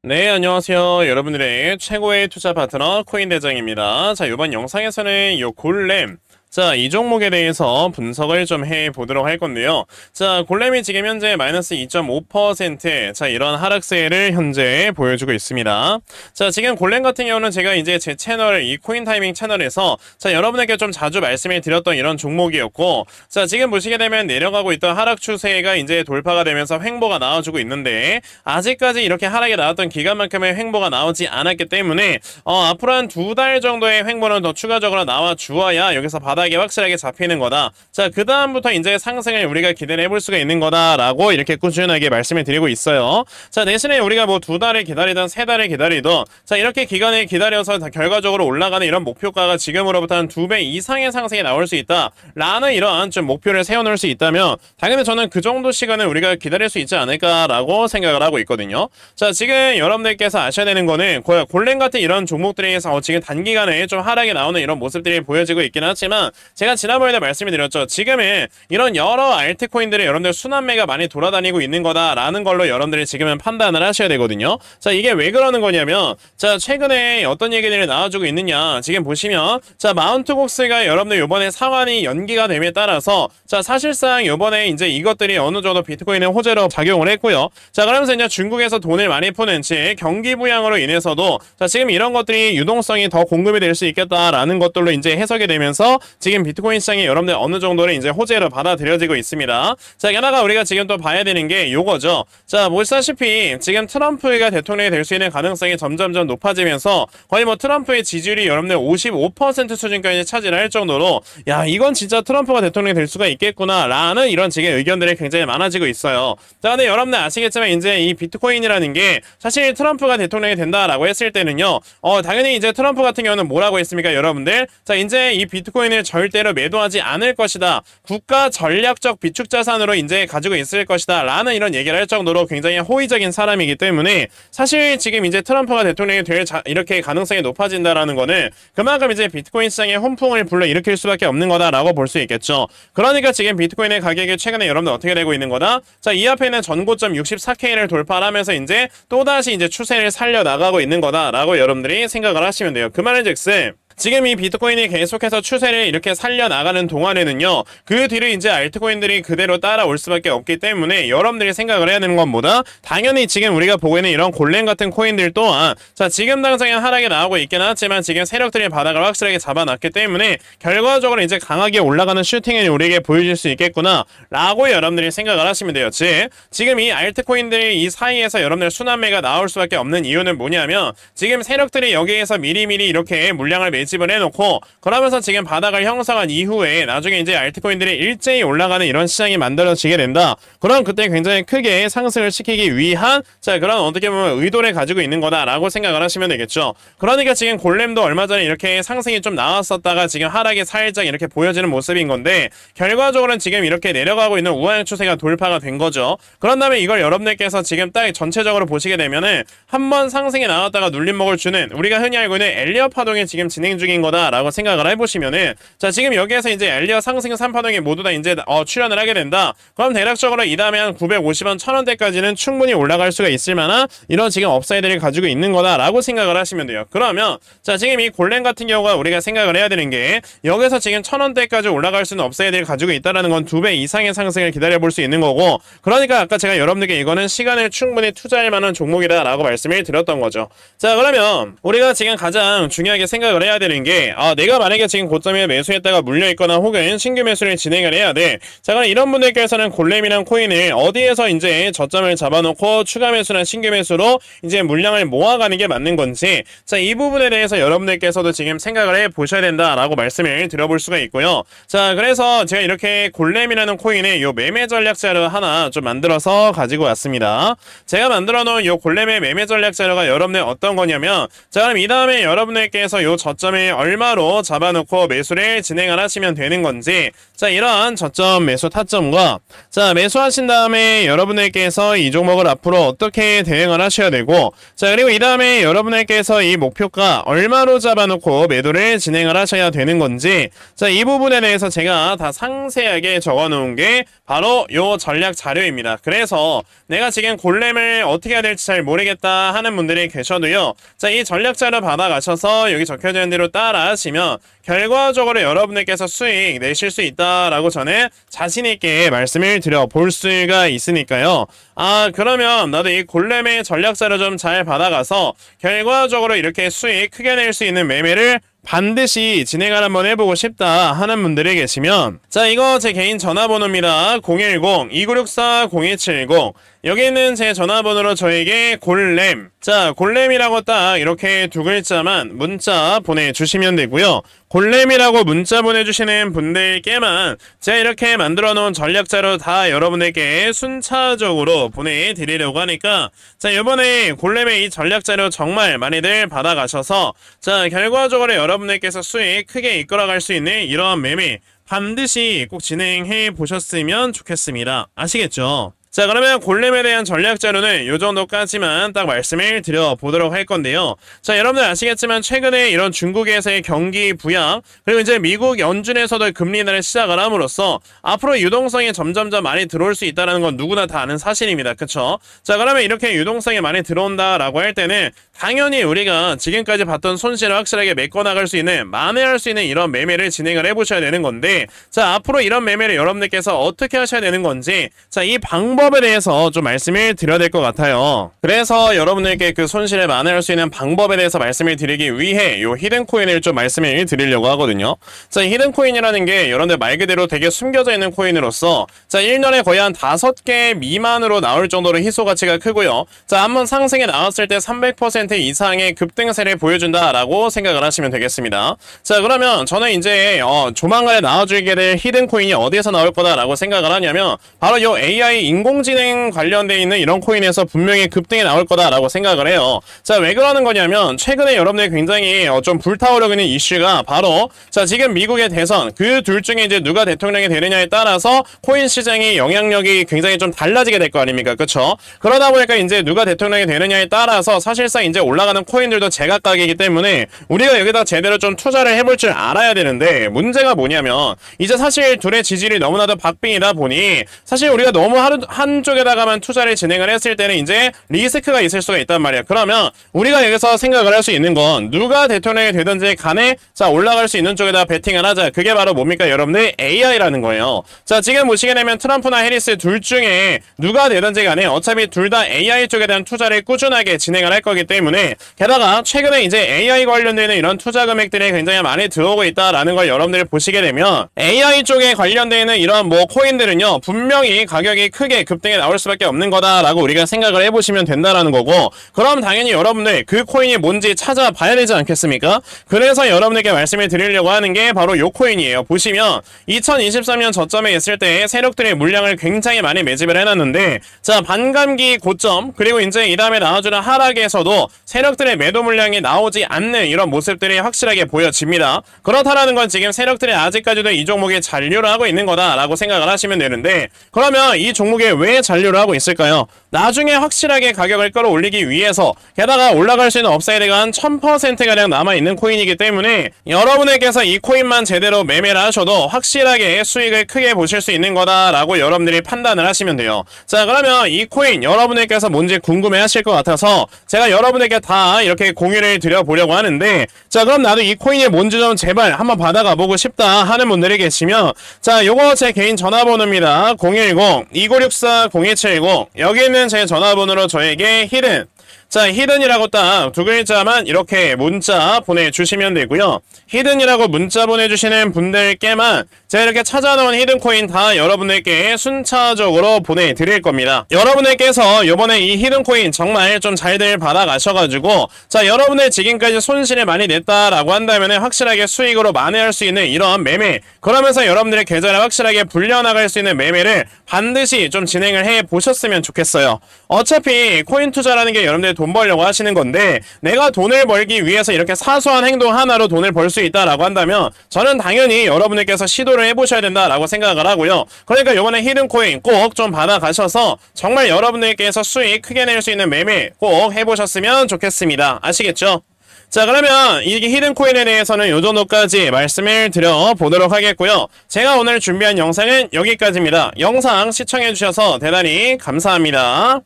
네, 안녕하세요. 여러분들의 최고의 투자 파트너 코인대장입니다. 자, 이번 영상에서는 이 골렘, 자, 이 종목에 대해서 분석을 좀 해보도록 할 건데요. 자, 골렘이 지금 현재 마이너스 2.5%, 자, 이런 하락세를 현재 보여주고 있습니다. 자, 지금 골렘 같은 경우는 제가 이제 제 채널, 이 코인타이밍 채널에서, 자, 여러분에게 좀 자주 말씀을 드렸던 이런 종목이었고, 자, 지금 보시게 되면 내려가고 있던 하락 추세가 이제 돌파가 되면서 횡보가 나와주고 있는데, 아직까지 이렇게 하락이 나왔던 기간만큼의 횡보가 나오지 않았기 때문에, 앞으로 한 2달 정도의 횡보는 더 추가적으로 나와 주어야 여기서 바닥이 확실하게 잡히는 거다. 자, 그 다음부터 이제 상승을 우리가 기대를 해볼 수가 있는 거다라고 이렇게 꾸준하게 말씀을 드리고 있어요. 자, 대신에 우리가 뭐 2달을 기다리던 3달을 기다리던, 자, 이렇게 기간을 기다려서 결과적으로 올라가는 이런 목표가가 지금으로부터 한 2배 이상의 상승이 나올 수 있다 라는 이러한 좀 목표를 세워놓을 수 있다면 당연히 저는 그 정도 시간을 우리가 기다릴 수 있지 않을까라고 생각을 하고 있거든요. 자, 지금 여러분들께서 아셔야 되는 거는 골렘 같은 이런 종목들에서 지금 단기간에 좀 하락이 나오는 이런 모습들이 보여지고 있긴 하지만, 제가 지난번에도 말씀을 드렸죠. 지금은 이런 여러 알트코인들이 여러분들 순환매가 많이 돌아다니고 있는 거다라는 걸로 여러분들이 지금은 판단을 하셔야 되거든요. 자, 이게 왜 그러는 거냐면, 자, 최근에 어떤 얘기들이 나와주고 있느냐, 지금 보시면, 자, 마운트곡스가 여러분들 요번에 상환이 연기가 됨에 따라서, 자, 사실상 요번에 이제 이것들이 어느 정도 비트코인의 호재로 작용을 했고요. 자, 그러면서 이제 중국에서 돈을 많이 푸는 즉 경기 부양으로 인해서도, 자, 지금 이런 것들이 유동성이 더 공급이 될 수 있겠다라는 것들로 이제 해석이 되면서 지금 비트코인 시장이 여러분들 어느 정도는 이제 호재로 받아들여지고 있습니다. 자, 게다가 우리가 지금 또 봐야 되는 게 요거죠. 자, 보시다시피 지금 트럼프가 대통령이 될 수 있는 가능성이 점점점 높아지면서 거의 뭐 트럼프의 지지율이 여러분들 55% 수준까지 차지할 정도로, 야, 이건 진짜 트럼프가 대통령이 될 수가 있겠구나 라는 이런 지금 의견들이 굉장히 많아지고 있어요. 자, 근데 여러분들 아시겠지만 이제 이 비트코인이라는 게 사실 트럼프가 대통령이 된다라고 했을 때는요, 당연히 이제 트럼프 같은 경우는 뭐라고 했습니까, 여러분들? 자, 이제 이 비트코인을 절대로 매도하지 않을 것이다, 국가 전략적 비축 자산으로 이제 가지고 있을 것이다 라는 이런 얘기를 할 정도로 굉장히 호의적인 사람이기 때문에, 사실 지금 이제 트럼프가 대통령이 될 이렇게 가능성이 높아진다라는 거는 그만큼 이제 비트코인 시장에 혼풍을 불러일으킬 수밖에 없는 거다라고 볼 수 있겠죠. 그러니까 지금 비트코인의 가격이 최근에 여러분들 어떻게 되고 있는 거다? 자, 이 앞에 있는 전고점 64K를 돌파하면서 이제 또다시 이제 추세를 살려나가고 있는 거다라고 여러분들이 생각을 하시면 돼요. 그 말은 즉슨 지금 이 비트코인이 계속해서 추세를 이렇게 살려나가는 동안에는요, 그 뒤를 이제 알트코인들이 그대로 따라올 수밖에 없기 때문에 여러분들이 생각을 해야 되는 건 뭐다? 당연히 지금 우리가 보고 있는 이런 골렘 같은 코인들 또한, 자, 지금 당장에 하락이 나오고 있긴 하지만 지금 세력들이 바닥을 확실하게 잡아놨기 때문에 결과적으로 이제 강하게 올라가는 슈팅을 우리에게 보여줄 수 있겠구나 라고 여러분들이 생각을 하시면 돼요. 즉, 지금 이 알트코인들이 이 사이에서 여러분들 순환매가 나올 수밖에 없는 이유는 뭐냐면, 지금 세력들이 여기에서 미리미리 이렇게 물량을 매집을 해놓고 그러면서 지금 바닥을 형성한 이후에 나중에 이제 알트코인들이 일제히 올라가는 이런 시장이 만들어지게 된다. 그럼 그때 굉장히 크게 상승을 시키기 위한, 자, 그런 어떻게 보면 의도를 가지고 있는 거다라고 생각을 하시면 되겠죠. 그러니까 지금 골렘도 얼마 전에 이렇게 상승이 좀 나왔었다가 지금 하락이 살짝 이렇게 보여지는 모습인 건데, 결과적으로는 지금 이렇게 내려가고 있는 우하향 추세가 돌파가 된 거죠. 그런 다음에 이걸 여러분들께서 지금 딱 전체적으로 보시게 되면은 한번 상승이 나왔다가 눌림목을 주는, 우리가 흔히 알고 있는 엘리엇 파동이 지금 진행 중인 거다라고 생각을 해보시면은, 자, 지금 여기에서 이제 엘리엇 상승 3파동이 모두 다 이제 출현을 하게 된다. 그럼 대략적으로 이 다음에 한 950원, 1000원대까지는 충분히 올라갈 수가 있을 만한 이런 지금 업사이드를 가지고 있는 거다라고 생각을 하시면 돼요. 그러면 자, 지금 이 골렘 같은 경우가 우리가 생각을 해야 되는 게, 여기서 지금 1000원대까지 올라갈 수 있는 업사이드를 가지고 있다라는 건 2배 이상의 상승을 기다려볼 수 있는 거고, 그러니까 아까 제가 여러분들께 이거는 시간을 충분히 투자할 만한 종목이다라고 말씀을 드렸던 거죠. 자, 그러면 우리가 지금 가장 중요하게 생각을 해야 되는 게, 내가 만약에 지금 고점에 매수했다가 물려있거나 혹은 신규 매수를 진행을 해야 돼. 자, 그럼 이런 분들께서는 골렘이란 코인을 어디에서 이제 저점을 잡아놓고 추가 매수나 신규 매수로 이제 물량을 모아가는 게 맞는 건지, 자, 이 부분에 대해서 여러분들께서도 지금 생각을 해 보셔야 된다라고 말씀을 드려볼 수가 있고요. 자, 그래서 제가 이렇게 골렘이라는 코인의 요 매매 전략 자료 하나 좀 만들어서 가지고 왔습니다. 제가 만들어 놓은 요 골렘의 매매 전략 자료가 여러분들 어떤 거냐면, 자, 그럼 이 다음에 여러분들께서 요 저점 저점을 얼마로 잡아놓고 매수를 진행을 하시면 되는 건지, 자, 이러한 저점 매수 타점과, 자, 매수하신 다음에 여러분들께서 이 종목을 앞으로 어떻게 대응을 하셔야 되고, 자, 그리고 이 다음에 여러분들께서 이 목표가 얼마로 잡아놓고 매도를 진행을 하셔야 되는 건지, 자, 이 부분에 대해서 제가 다 상세하게 적어 놓은 게 바로 요 전략 자료입니다. 그래서 내가 지금 골렘을 어떻게 해야 될지 잘 모르겠다 하는 분들이 계셔도요, 자, 이 전략 자료 받아가셔서 여기 적혀져 있는 대로 따라 하시면 결과적으로 여러분들께서 수익 내실 수 있다라고 저는 자신있게 말씀을 드려 볼 수가 있으니까요. 아, 그러면 나도 이 골렘의 전략 자료 좀 잘 받아가서 결과적으로 이렇게 수익 크게 낼 수 있는 매매를 반드시 진행을 한번 해보고 싶다 하는 분들이 계시면, 자, 이거 제 개인 전화번호입니다. 010-2964-0270. 여기 있는 제 전화번호로 저에게 골렘, 자, 골렘이라고 딱 이렇게 두 글자만 문자 보내주시면 되고요. 골렘이라고 문자 보내주시는 분들께만 제가 이렇게 만들어 놓은 전략자료 다 여러분에게 순차적으로 보내드리려고 하니까, 자, 이번에 골렘의 이 전략자료 정말 많이들 받아가셔서, 자, 결과적으로 여러분들께서 수익 크게 이끌어갈 수 있는 이러한 매매 반드시 꼭 진행해 보셨으면 좋겠습니다. 아시겠죠? 자, 그러면 골렘에 대한 전략 자료는 요 정도까지만 딱 말씀을 드려보도록 할 건데요. 자, 여러분들 아시겠지만 최근에 이런 중국에서의 경기 부양, 그리고 이제 미국 연준에서도 금리 인하를 시작을 함으로써 앞으로 유동성이 점점점 많이 들어올 수 있다는 건 누구나 다 아는 사실입니다. 그쵸? 자, 그러면 이렇게 유동성이 많이 들어온다라고 할 때는 당연히 우리가 지금까지 봤던 손실을 확실하게 메꿔나갈 수 있는, 만회할 수 있는 이런 매매를 진행을 해보셔야 되는 건데, 자, 앞으로 이런 매매를 여러분들께서 어떻게 하셔야 되는 건지, 자, 이 방법에 대해서 좀 말씀을 드려야 될 것 같아요. 그래서 여러분들께 그 손실을 만회할 수 있는 방법에 대해서 말씀을 드리기 위해 요 히든코인을 좀 말씀을 드리려고 하거든요. 자, 히든코인이라는 게 여러분들 말 그대로 되게 숨겨져 있는 코인으로서, 자, 1년에 거의 한 5개 미만으로 나올 정도로 희소 가치가 크고요. 자, 한번 상승에 나왔을 때 300% 이상의 급등세를 보여준다라고 생각을 하시면 되겠습니다. 자, 그러면 저는 이제 조만간에 나와주게 될 히든코인이 어디에서 나올 거다라고 생각을 하냐면 바로 요 AI 인공지능 관련돼 있는 이런 코인에서 분명히 급등이 나올 거다라고 생각을 해요. 자, 왜 그러는 거냐면 최근에 여러분들이 굉장히 좀 불타오르고 있는 이슈가 바로, 자, 지금 미국의 대선, 그 둘 중에 이제 누가 대통령이 되느냐에 따라서 코인 시장의 영향력이 굉장히 좀 달라지게 될 거 아닙니까? 그쵸? 그러다 보니까 이제 누가 대통령이 되느냐에 따라서 사실상 이제 올라가는 코인들도 제각각이기 때문에 우리가 여기다 제대로 좀 투자를 해볼 줄 알아야 되는데, 문제가 뭐냐면 이제 사실 둘의 지지율이 너무나도 박빙이다 보니 사실 우리가 너무 한쪽에다가만 투자를 진행을 했을 때는 이제 리스크가 있을 수가 있단 말이야. 그러면 우리가 여기서 생각을 할 수 있는 건 누가 대통령이 되든지 간에, 자, 올라갈 수 있는 쪽에다 베팅을 하자. 그게 바로 뭡니까? 여러분들 AI라는 거예요. 자, 지금 보시게 되면 트럼프나 해리스 둘 중에 누가 되든지 간에 어차피 둘 다 AI 쪽에 대한 투자를 꾸준하게 진행을 할 거기 때문에, 게다가 최근에 이제 AI 관련되는 이런 투자 금액들이 굉장히 많이 들어오고 있다라는 걸 여러분들이 보시게 되면 AI 쪽에 관련되는 이런 뭐 코인들은요, 분명히 가격이 크게 급등에 나올 수밖에 없는 거다라고 우리가 생각을 해보시면 된다라는 거고, 그럼 당연히 여러분들 그 코인이 뭔지 찾아봐야 되지 않겠습니까? 그래서 여러분들께 말씀을 드리려고 하는 게 바로 요 코인이에요. 보시면 2023년 저점에 있을 때 세력들의 물량을 굉장히 많이 매집을 해놨는데, 자, 반감기 고점, 그리고 이제 이 다음에 나와주는 하락에서도 세력들의 매도 물량이 나오지 않는 이런 모습들이 확실하게 보여집니다. 그렇다라는 건 지금 세력들이 아직까지도 이 종목에 잔류를 하고 있는 거다라고 생각을 하시면 되는데, 그러면 이 종목에 왜 잔류를 하고 있을까요? 나중에 확실하게 가격을 끌어올리기 위해서, 게다가 올라갈 수 있는 업사이드가 한 1000%가량 남아있는 코인이기 때문에 여러분에게서 이 코인만 제대로 매매를 하셔도 확실하게 수익을 크게 보실 수 있는 거다라고 여러분들이 판단을 하시면 돼요. 자, 그러면 이 코인 여러분들께서 뭔지 궁금해 하실 것 같아서 제가 여러분에게 다 이렇게 공유를 드려보려고 하는데, 자, 그럼 나도 이 코인이 뭔지 좀 제발 한번 받아가 보고 싶다 하는 분들이 계시면, 자, 요거 제 개인 전화번호입니다. 010-2964-0270. 여기 있는 제 전화번호로 저에게 히든, 자, 히든이라고 딱 두 글자만 이렇게 문자 보내주시면 되고요. 히든이라고 문자 보내주시는 분들께만 제가 이렇게 찾아놓은 히든코인 다 여러분들께 순차적으로 보내드릴 겁니다. 여러분들께서 요번에 이 히든코인 정말 좀 잘들 받아가셔가지고, 자, 여러분들 지금까지 손실을 많이 냈다라고 한다면 확실하게 수익으로 만회할 수 있는 이런 매매, 그러면서 여러분들의 계좌를 확실하게 불려나갈 수 있는 매매를 반드시 좀 진행을 해 보셨으면 좋겠어요. 어차피 코인 투자라는 게 여러분들 여러분들 돈 벌려고 하시는 건데, 내가 돈을 벌기 위해서 이렇게 사소한 행동 하나로 돈을 벌 수 있다라고 한다면 저는 당연히 여러분들께서 시도를 해보셔야 된다라고 생각을 하고요. 그러니까 이번에 히든코인 꼭 좀 받아가셔서 정말 여러분들께서 수익 크게 낼 수 있는 매매 꼭 해보셨으면 좋겠습니다. 아시겠죠? 자, 그러면 이게 히든코인에 대해서는 이 정도까지 말씀을 드려보도록 하겠고요. 제가 오늘 준비한 영상은 여기까지입니다. 영상 시청해주셔서 대단히 감사합니다.